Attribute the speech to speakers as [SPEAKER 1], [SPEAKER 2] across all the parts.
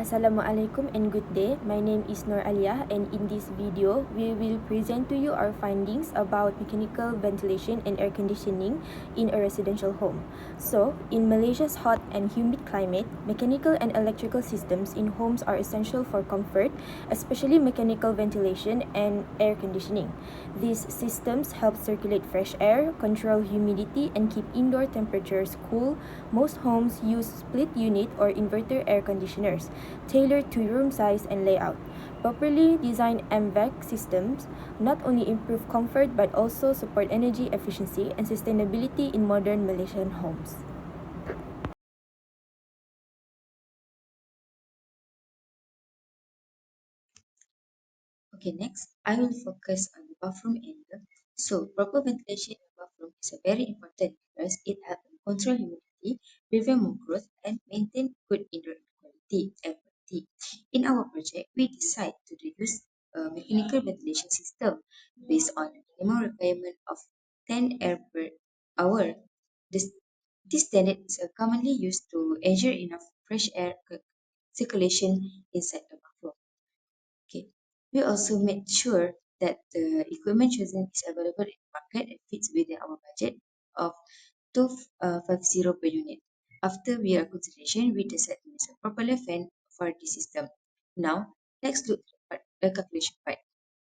[SPEAKER 1] Assalamualaikum and good day. My name is Nur Aliyah, and in this video, we will present to you our findings about mechanical ventilation and air conditioning in a residential home. So, in Malaysia's hot and humid climate, mechanical and electrical systems in homes are essential for comfort, especially mechanical ventilation and air conditioning. These systems help circulate fresh air, control humidity, and keep indoor temperatures cool. Most homes use split unit or inverter air conditioners, tailored to room size and layout. Properly designed MVAC systems not only improve comfort but also support energy efficiency and sustainability in modern Malaysian homes.
[SPEAKER 2] Okay, next, I will focus on the bathroom area. So, proper ventilation in the bathroom is a very important because it helps control humidity, prevent mold growth, and maintain good indoor air quality. In our project, we decide to use a mechanical ventilation system based on a minimum requirement of 10 air per hour. This, this standard is commonly used to ensure enough fresh air circulation inside the bathroom. Okay. We also made sure that the equipment chosen is available in the market and fits within our budget of 250 per unit. After we are consideration, we decided to use a propeller fan for the system. Now, let's look at the calculation part.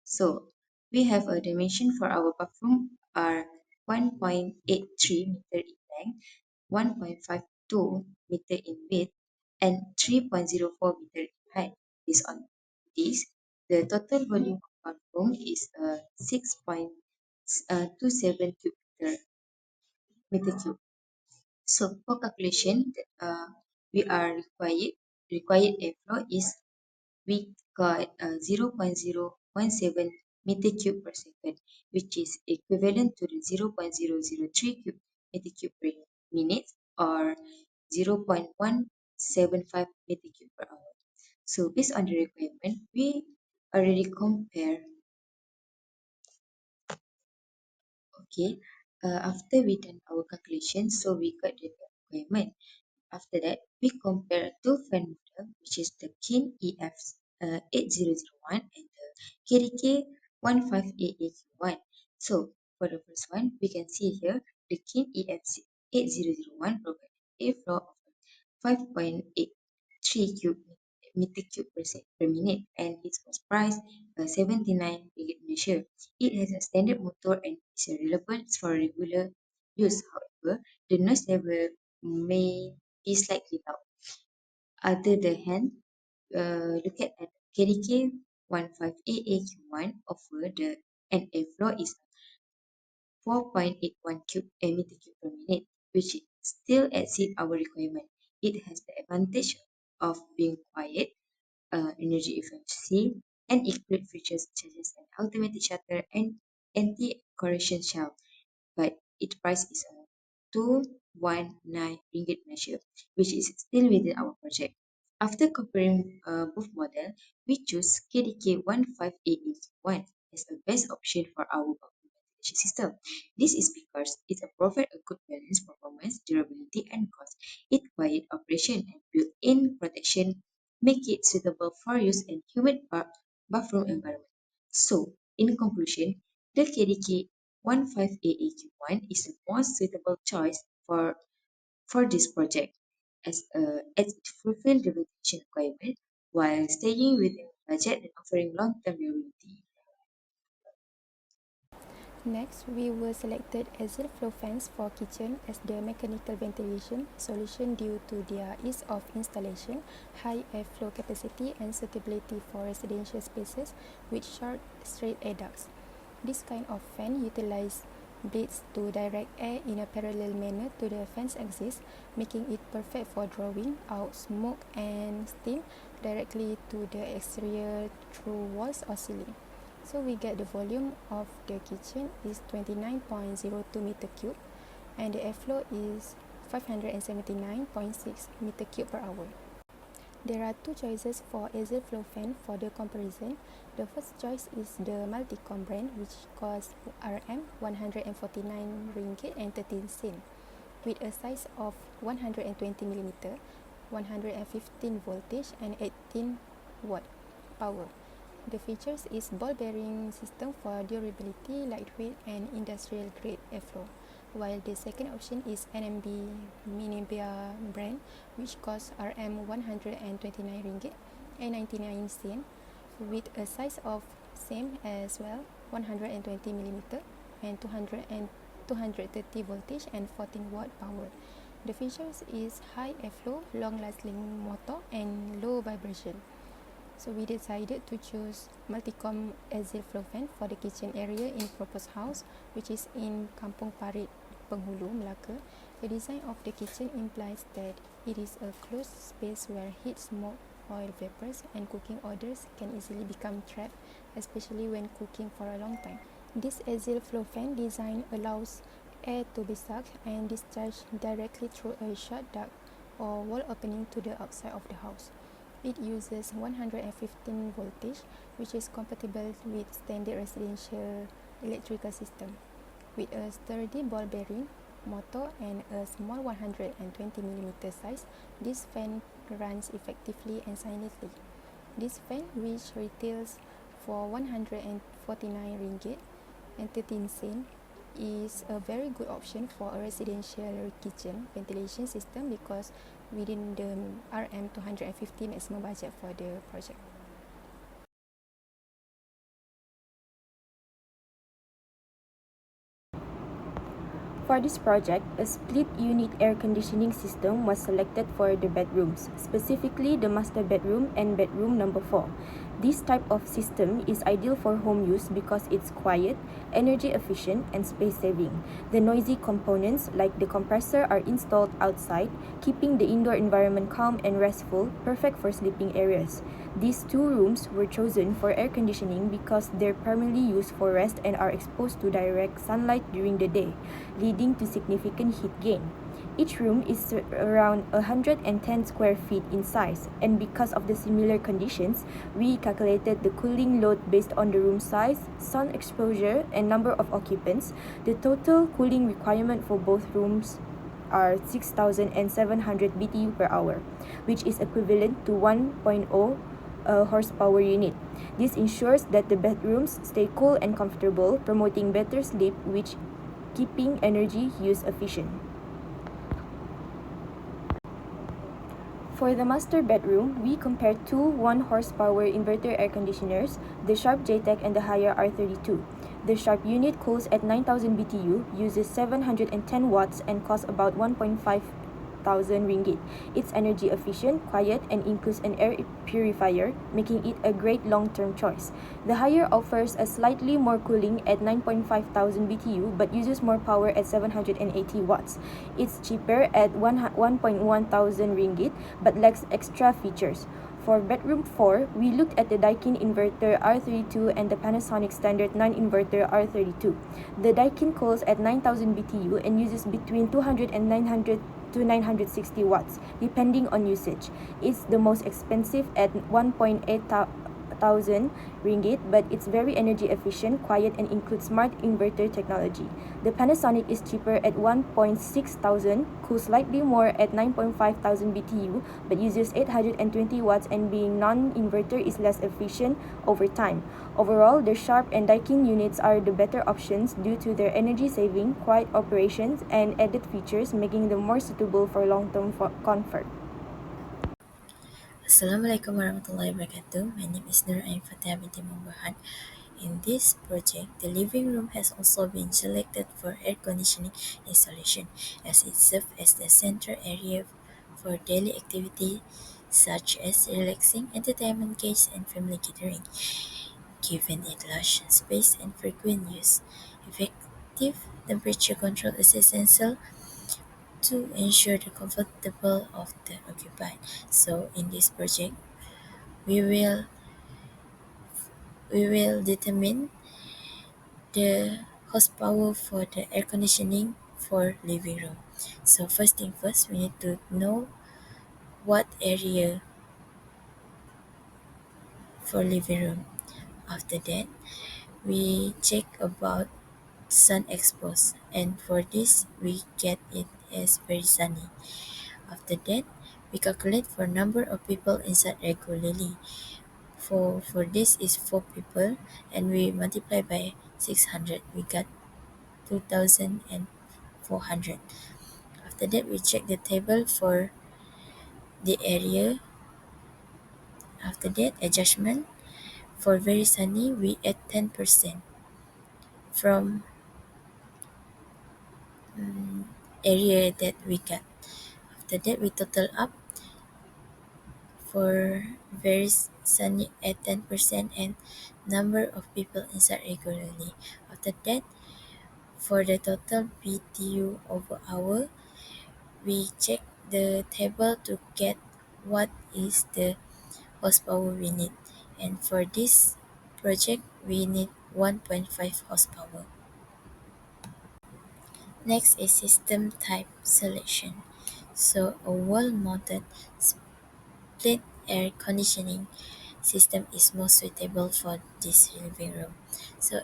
[SPEAKER 2] So, we have a dimension for our bathroom are 1.83 meter in length, 1.52 meter in width, and 3.04 meter in height. Based on this, the total volume of bathroom is 6.27 meter cube. So for calculation, we are required airflow is we got 0.017 meter cube per second, which is equivalent to the 0.003 meter cube per minute or 0.175 meter cube per hour. So based on the requirement, we already compare. Okay, after we done our calculation, so we got the requirement. After that, we compare two fan model, which is the KIN EF 8001 and the KDK 1588Q1. So, for the first one, we can see here the KIN EF 8001 provides a flow of 5.83 meter cube per minute, and it was priced 79 ringgit Malaysia. It has a standard motor and is reliable for regular use. However, the noise level may be slightly loud. Other than hand, look at KDK 1588Q1 offer the an airflow is 4.81 meter cube per minute, which still exceeds our requirement. It has the advantage of being quiet, energy efficiency, and include features such as an automatic shutter and anti-corrosion shell, but its price is 219 ringgit Malaysia, which is still within our budget. After comparing both models, we choose KDK 1588 as the best option for our ventilation system. This is because it provides a good balance, performance, durability, and cost. Its quiet operation and built-in protection make it suitable for use in humid bathroom environment. So, in conclusion, the KDK 1588 is the most suitable choice for this project as it fulfills the ventilation requirement while staying within budget and offering long-term durability.
[SPEAKER 3] Next, we were selected exit flow fans for kitchen as the mechanical ventilation solution due to their ease of installation, high airflow capacity, and suitability for residential spaces with short straight air ducts. This kind of fan utilizes blades to direct air in a parallel manner to the fan's axis, making it perfect for drawing out smoke and steam directly to the exterior through walls or ceiling. So we get the volume of the kitchen is 29.02 meter cube and the airflow is 579.6 meter cube per hour. There are two choices for exit flow fan for the comparison. The first choice is the Multicom brand, which costs RM 149 ringgit and 13 cent with a size of 120 mm, 115 voltage and 18 watt power. The features is ball bearing system for durability, lightweight and industrial grade airflow. While the second option is NMB Minibia brand, which costs Rm 129 ringgit and 99 cent, with a size of same as well, 120 millimeter and 230 voltage and 14 watt power. The features is high airflow, long lasting motor and low vibration. So we decided to choose multicom exit flow fan for the kitchen area in proposed house, which is in Kampung Parit, Penghulu, Melaka. The design of the kitchen implies that it is a closed space where heat, smoke, oil vapors and cooking odors can easily become trapped, especially when cooking for a long time. This exit flow fan design allows air to be sucked and discharged directly through a short duct or wall opening to the outside of the house. It uses 115 voltage, which is compatible with standard residential electrical system. With a sturdy ball bearing motor and a small 120 millimeter size, this fan runs effectively and silently. This fan, which retails for 149 ringgit and 13 cent, is a very good option for a residential kitchen ventilation system because within the RM 250 maximum budget for the project.
[SPEAKER 1] For this project, a split-unit air conditioning system was selected for the bedrooms, specifically the master bedroom and bedroom number 4. This type of system is ideal for home use because it's quiet, energy efficient, and space saving. The noisy components like the compressor are installed outside, keeping the indoor environment calm and restful, perfect for sleeping areas. These two rooms were chosen for air conditioning because they're primarily used for rest and are exposed to direct sunlight during the day, leading to significant heat gain. Each room is around 110 square feet in size, and because of the similar conditions, we calculated the cooling load based on the room size, sun exposure, and number of occupants. The total cooling requirement for both rooms are 6,700 BTU per hour, which is equivalent to 1.0 horsepower unit. This ensures that the bedrooms stay cool and comfortable, promoting better sleep, which keeping energy use efficient. For the master bedroom, we compared two 1 horsepower inverter air conditioners, the Sharp JTEC and the Haier R32. The Sharp unit cools at 9,000 BTU, uses 710 watts and costs about 1.5 thousand ringgit. It's energy efficient, quiet, and includes an air purifier, making it a great long-term choice. The Haier offers a slightly more cooling at 9.5 thousand BTU but uses more power at 780 watts. It's cheaper at 1.1 thousand ringgit but lacks extra features. For bedroom 4, we looked at the Daikin inverter R32 and the Panasonic standard 9 inverter R32. The Daikin cools at 9,000 BTU and uses between 200 and 900 to 960 watts, depending on usage. It's the most expensive at 1.8 thousand ringgit, but it's very energy efficient, quiet, and includes smart inverter technology. The Panasonic is cheaper at 1.6 thousand, cools slightly more at 9.5 thousand BTU, but uses 820 watts and being non-inverter is less efficient over time. Overall, the Sharp and Daikin units are the better options due to their energy saving, quiet operations, and added features, making them more suitable for long-term comfort.
[SPEAKER 4] Assalamualaikum warahmatullahi wabarakatuh. My name is Nur Ain Fatah binti Muhammad. In this project, the living room has also been selected for air conditioning installation as it serves as the center area for daily activity such as relaxing, entertainment, games, and family gathering. Given its large space and frequent use, effective temperature control is essential to ensure the comfortable of the occupied. So in this project, we will we will determine the horsepower for the air conditioning for living room. So first thing first, we need to know what area for living room. After that, we check about sun exposed, and for this we get it as very sunny. After that, We calculate for number of people inside regularly. For this is 4 people, and we multiply by 600. We got 2,400. After that, we check the table for the area. After that, adjustment. For very sunny, we add 10% from area that we got. After that, we total up for very sunny at 10% and number of people inside regularly. After that, for the total BTU over hour, we check the table to get what is the horsepower we need. And for this project, we need 1.5 horsepower. Next is system type selection. So a wall-mounted split air conditioning system is most suitable for this living room. So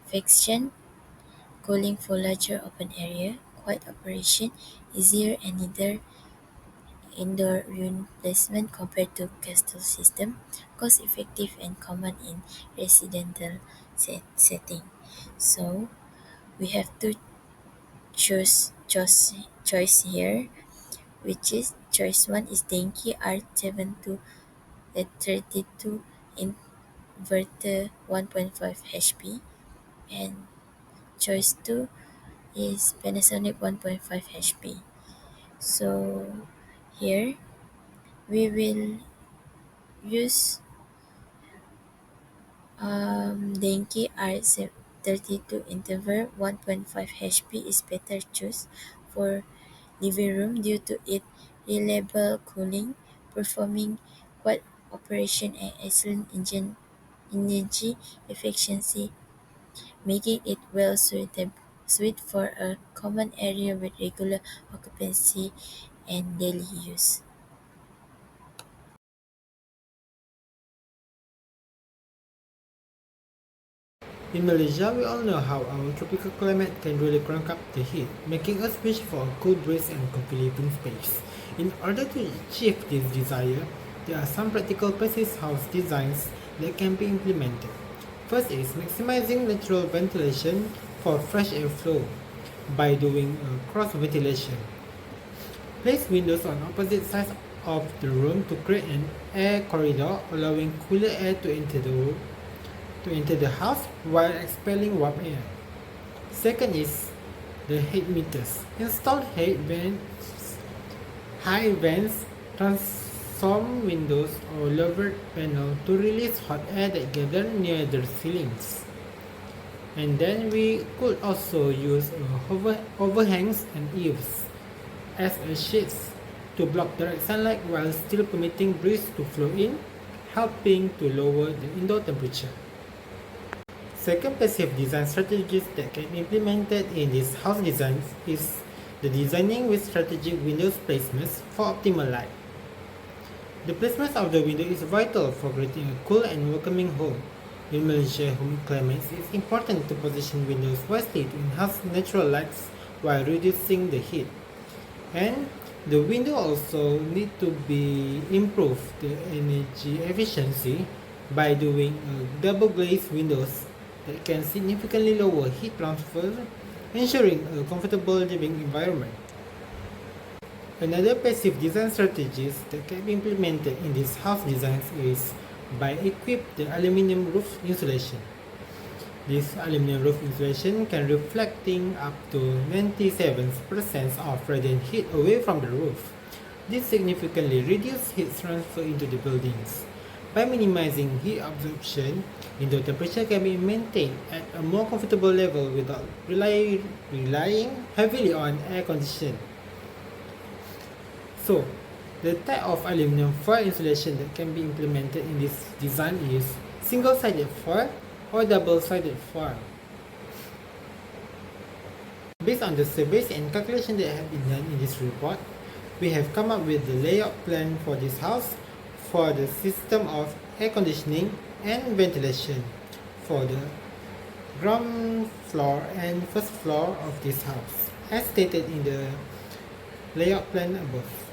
[SPEAKER 4] efficient cooling for larger open area, quiet operation, easier and neither indoor unit placement compared to castle system, cost effective and common in residential setting. So we have to choice here, which is choice 1 is Denki R72 at 32 inverter 1.5 HP, and choice 2 is Panasonic 1.5 HP. So here we will use Denki R32 interval 1.5 HP is better choice for living room due to its reliable cooling, performing quiet operation and excellent energy efficiency, making it well suited for a common area with regular occupancy and daily use.
[SPEAKER 5] In Malaysia, we all know how our tropical climate can really crank up the heat, making us wish for a cool breeze and comfy living space. In order to achieve this desire, there are some practical passive house designs that can be implemented. First is maximizing natural ventilation for fresh air flow by doing cross ventilation. Place windows on opposite sides of the room to create an air corridor, allowing cooler air to enter the house while expelling warm air. Second is the heat meters. Install high vents, transom windows or lowered panel to release hot air that gather near the ceilings. And then we could also use overhangs and eaves as a shades to block direct sunlight while still permitting breeze to flow in, helping to lower the indoor temperature. Second passive design strategies that can be implemented in this house design is the designing with strategic windows placements for optimal light. The placement of the window is vital for creating a cool and welcoming home. In Malaysia's humid climates, it's important to position windows wisely to enhance natural lights while reducing the heat. And the window also need to be improved the energy efficiency by doing double glazed windows that can significantly lower heat transfer, ensuring a comfortable living environment. Another passive design strategies that can be implemented in these house designs is by equip the aluminum roof insulation. This aluminum roof insulation can reflecting up to 97% of radiant heat away from the roof. This significantly reduces heat transfer into the buildings. By minimizing heat absorption, indoor temperature can be maintained at a more comfortable level without relying heavily on air conditioning. So, the type of aluminum foil insulation that can be implemented in this design is single-sided foil or double-sided foil. Based on the surveys and calculations that have been done in this report, we have come up with the layout plan for this house for the system of air conditioning and ventilation for the ground floor and first floor of this house, as stated in the layout plan above.